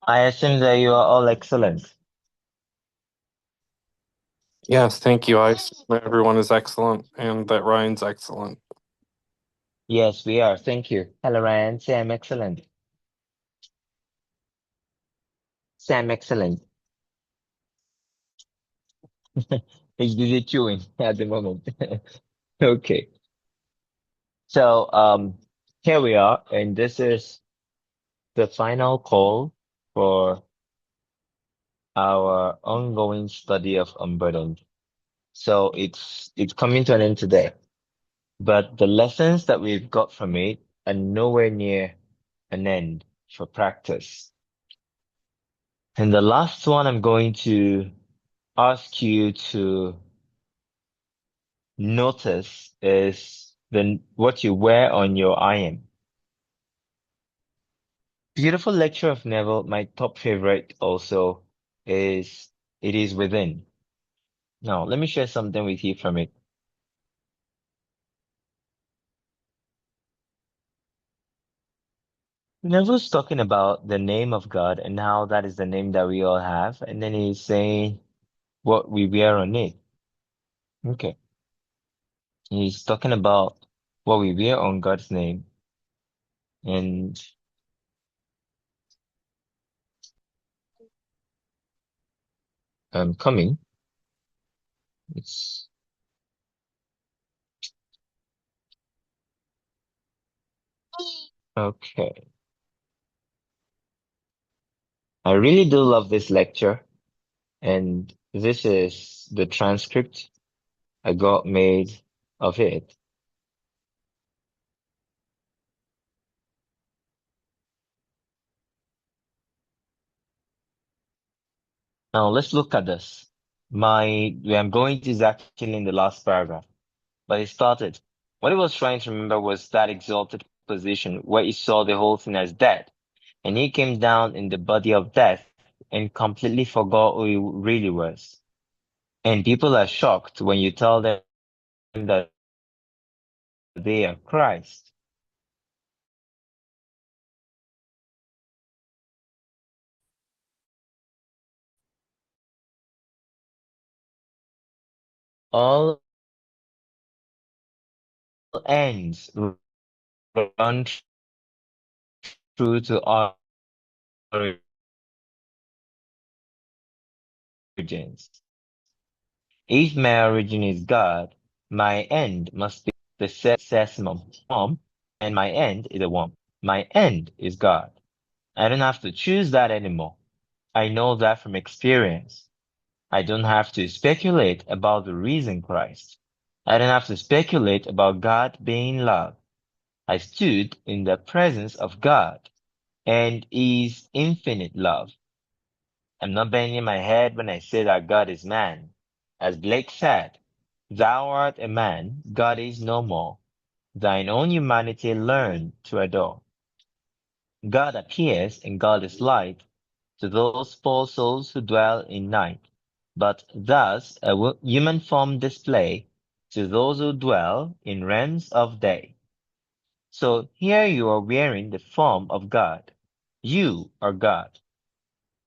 I assume that you are all excellent. Yes, thank you. I assume that everyone is excellent and that Ryan's excellent. Yes, we are. Thank you. Hello, Ryan. Say I'm excellent. Say I'm excellent. He's busy chewing at the moment. Okay. So, here we are, and this is the final call for our ongoing study of Unburdened. So it's coming to an end today, but the lessons that we've got from it are nowhere near an end for practice. And the last one I'm going to ask you to notice is what you wear on your iron. Beautiful lecture of Neville. My top favorite also is It Is Within. Now, let me share something with you from it. Neville's talking about the name of God and how that is the name that we all have. And then he's saying what we wear on it. Okay. He's talking about what we wear on God's name. And coming. It's okay. I really do love this lecture. And this is the transcript I got made of it. Now let's look at this. Where I'm going to is actually in the last paragraph, but it started. What he was trying to remember was that exalted position where he saw the whole thing as dead, and he came down in the body of death and completely forgot who he really was. And people are shocked when you tell them that they are Christ. All ends run true to origins. If my origin is God, my end must be the sesame, and my end is a worm. My end is God. I don't have to choose that anymore. I know that from experience. I don't have to speculate about the reason Christ. I don't have to speculate about God being love. I stood in the presence of God and His infinite love. I'm not banging my head when I say that God is man. As Blake said, thou art a man, God is no more. Thine own humanity learn to adore. God appears and God is light to those poor souls who dwell in night, but thus a human form display to those who dwell in realms of day. So here you are wearing the form of God. You are God.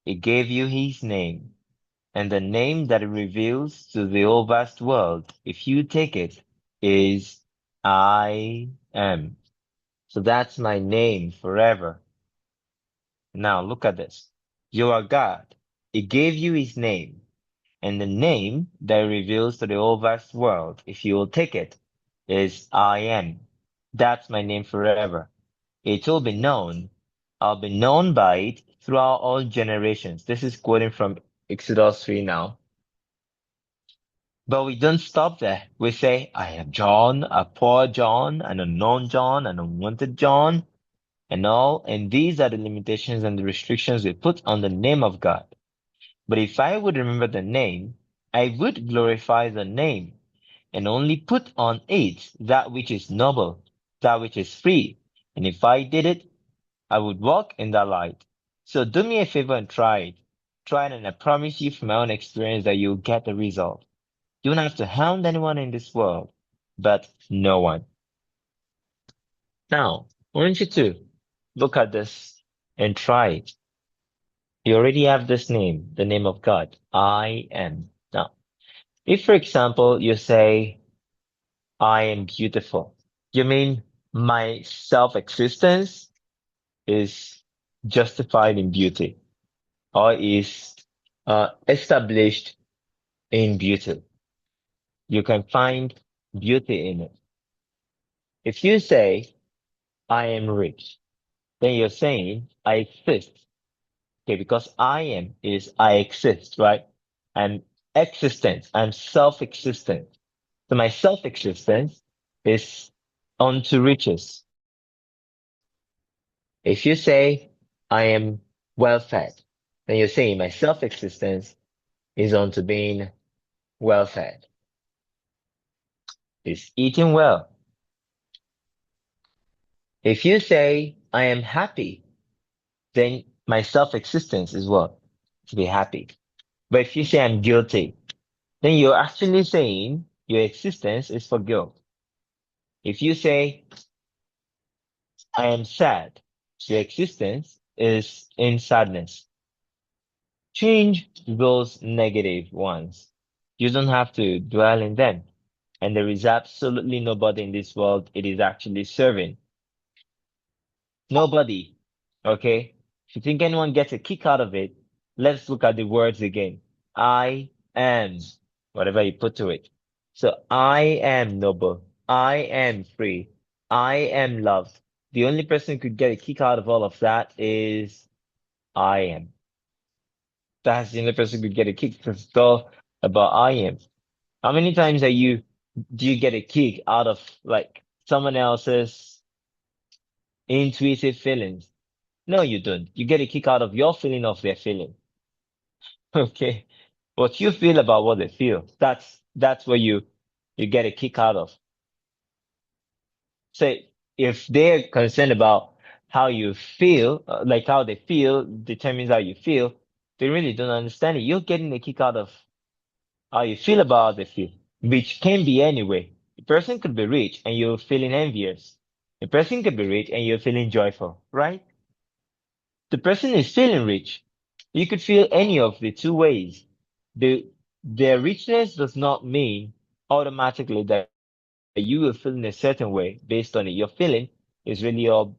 He gave you his name. And the name that it reveals to the whole vast world, if you take it, is I am. So that's my name forever. Now look at this. You are God. He gave you his name. And the name that it reveals to the whole vast world, if you will take it, is I am. That's my name forever. It will be known. I'll be known by it throughout all generations. This is quoting from Exodus 3 now. But we don't stop there. We say, I am John, a poor John, an unknown John, an unwanted John, and all. And these are the limitations and the restrictions we put on the name of God. But if I would remember the name, I would glorify the name and only put on it that which is noble, that which is free. And if I did it, I would walk in that light. So do me a favor and try it. Try it, and I promise you from my own experience that you'll get the result. You don't have to hound anyone in this world, but no one. Now, I want you to look at this and try it. You already have this name, the name of God. I am. Now, if for example, you say, I am beautiful, you mean my self-existence is justified in beauty or is established in beauty. You can find beauty in it. If you say, I am rich, then you're saying, I exist. Okay, because I am is I exist, right? I'm existence. I'm self-existent. So my self-existence is unto riches. If you say I am well-fed, then you're saying my self-existence is unto being well-fed. Is eating well. If you say I am happy, then my self-existence is what? To be happy. But if you say I'm guilty, then you're actually saying your existence is for guilt. If you say I am sad, your existence is in sadness. Change those negative ones. You don't have to dwell in them. And there is absolutely nobody in this world it is actually serving. Nobody. Okay? If you think anyone gets a kick out of it, let's look at the words again. I am, whatever you put to it. So I am noble. I am free. I am loved. The only person who could get a kick out of all of that is I am. That's the only person who could get a kick because it's all about I am. How many times do you get a kick out of like someone else's intuitive feelings? No, you don't. You get a kick out of your feeling of their feeling. Okay. What you feel about what they feel. That's what you get a kick out of. So if they're concerned about how you feel, like how they feel determines how you feel, they really don't understand it. You're getting a kick out of how you feel about how they feel, which can be anyway. A person could be rich and you're feeling envious. A person could be rich and you're feeling joyful, right? The person is feeling rich. You could feel any of the two ways. The their richness does not mean automatically that you will feel in a certain way based on it. Your feeling is really all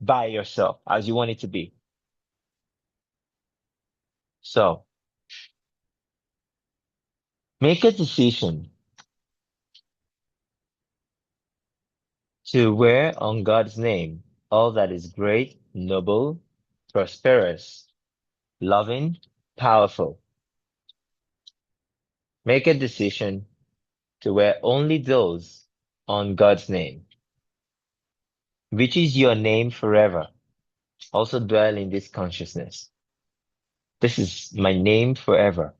by yourself as you want it to be. So make a decision to wear on God's name all that is great, noble, prosperous, loving, powerful. Make a decision to wear only those on God's name, which is your name forever. Also dwell in this consciousness. This is my name forever.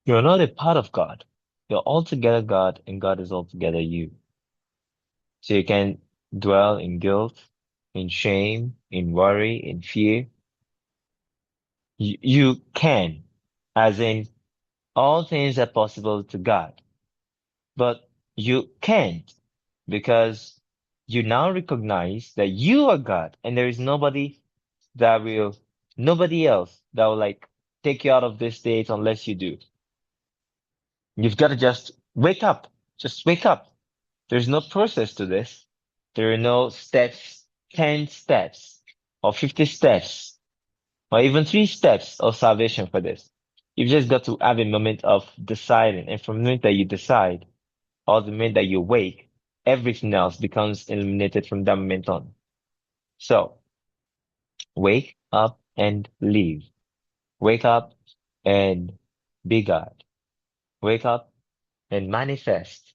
You're not a part of God. You're altogether God and God is altogether you. So you can dwell in guilt, in shame, in worry, in fear. You can, as in all things are possible to God, but you can't because you now recognize that you are God and there is that will, nobody else that will like take you out of this state unless you do. You've got to just wake up. Just wake up. There's no process to this. There are no steps, 10 steps or 50 steps or even 3 steps of salvation for this. You've just got to have a moment of deciding. And from the moment that you decide or the moment that you wake, everything else becomes eliminated from that moment on. So wake up and live. Wake up and be God. Wake up and manifest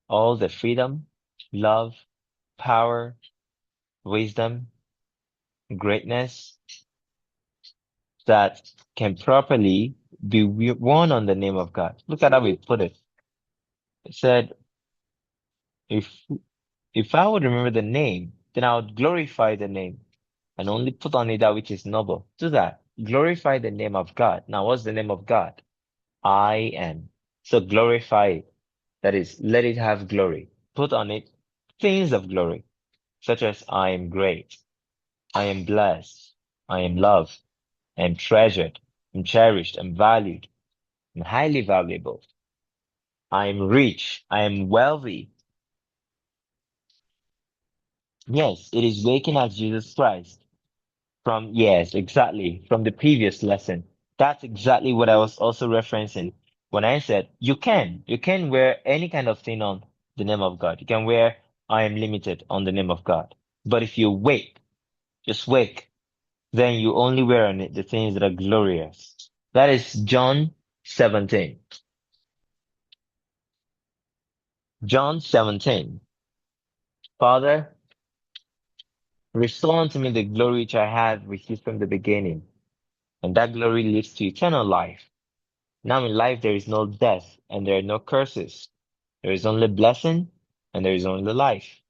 all the freedom, love, power, wisdom, greatness that can properly be worn on the name of God. Look at how we put it. It said, if, if I would remember the name, then I would glorify the name and only put on it that which is noble. Do that. Glorify the name of God. Now, what's the name of God? I am. So glorify it. That is, let it have glory. Put on it things of glory. such as I am great, I am blessed, I am loved, I am treasured, I'm cherished, I'm valued, I'm highly valuable, I am rich, I am wealthy. Yes, it is waking as Jesus Christ. Yes, exactly. From the previous lesson. That's exactly what I was also referencing when I said you can wear any kind of thing on the name of God. You can wear I am limited on the name of God. But if you wake, just wake, then you only wear on it the things that are glorious. That is John 17. John 17. Father, restore unto me the glory which I had with you from the beginning. And that glory leads to eternal life. Now in life there is no death and there are no curses. There is only blessing and there is only life.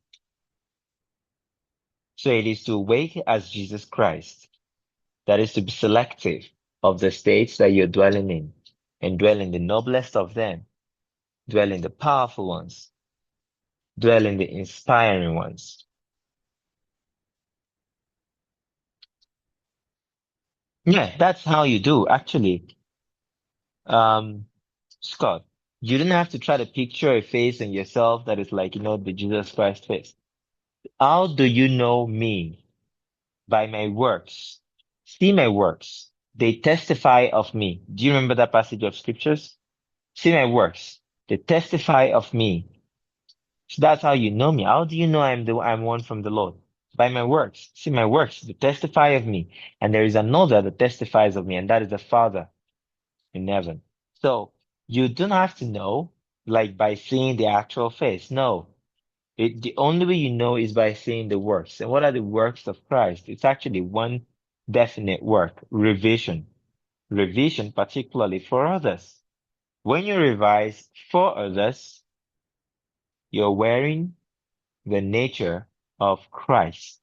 So it is to awake as Jesus Christ. That is to be selective of the states that you're dwelling in and dwell in the noblest of them, dwell in the powerful ones, dwell in the inspiring ones. Yeah, that's how you do actually. Um, Scott, you don't have to try to picture a face in yourself that is like, the Jesus Christ face. How do you know me? By my works. See my works. They testify of me. Do you remember that passage of scriptures? See my works. They testify of me. So that's how you know me. How do you know I'm one from the Lord? By my works. See my works. They testify of me. And there is another that testifies of me, and that is the Father in heaven. So you don't have to know like by seeing the actual face. No. The only way you know is by seeing the works. And what are the works of Christ? It's actually one definite work, revision. Revision, particularly for others. When you revise for others, you're wearing the nature of Christ.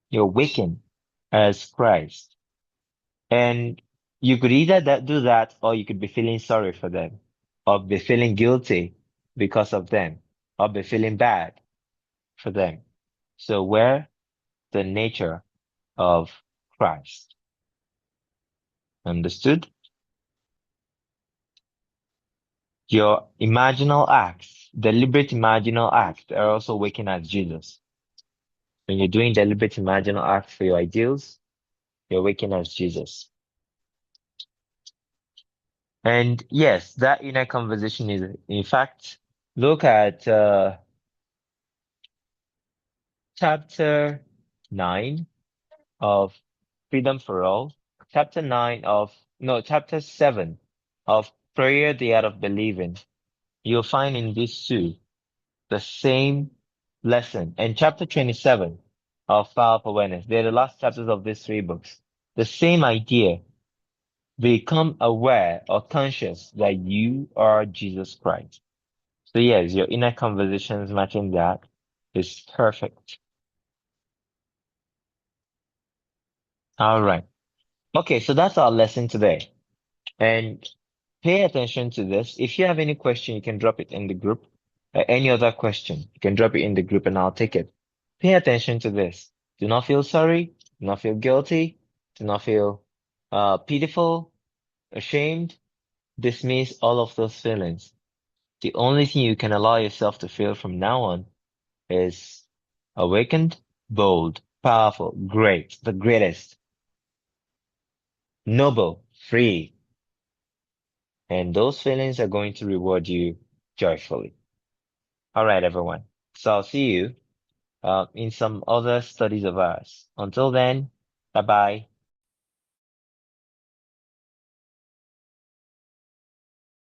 You're waking as Christ. And you could either do that or you could be feeling sorry for them, or be feeling guilty because of them, or be feeling bad for them. So wear the nature of Christ. Understood? Your imaginal acts, deliberate imaginal acts are also working as Jesus. When you're doing deliberate imaginal acts for your ideals, you're working as Jesus. And yes, that inner conversation is, in fact, look at chapter 9 of Freedom for All, chapter 9 of, no, chapter 7 of Prayer, the Art of Believing. You'll find in these two the same lesson. And chapter 27 of Power of Awareness, they're the last chapters of these three books. The same idea. Become aware or conscious that you are Jesus Christ. So yes, your inner conversations matching that is perfect. All right. Okay, so that's our lesson today. And pay attention to this. If you have any question, you can drop it in the group. Any other question, you can drop it in the group and I'll take it. Pay attention to this. Do not feel sorry. Do not feel guilty. Do not feel pitiful, ashamed. Dismiss all of those feelings. The only thing you can allow yourself to feel from now on is awakened, bold, powerful, great, the greatest, noble, free. And those feelings are going to reward you joyfully. All right, everyone. So I'll see you in some other studies of ours. Until then, bye bye.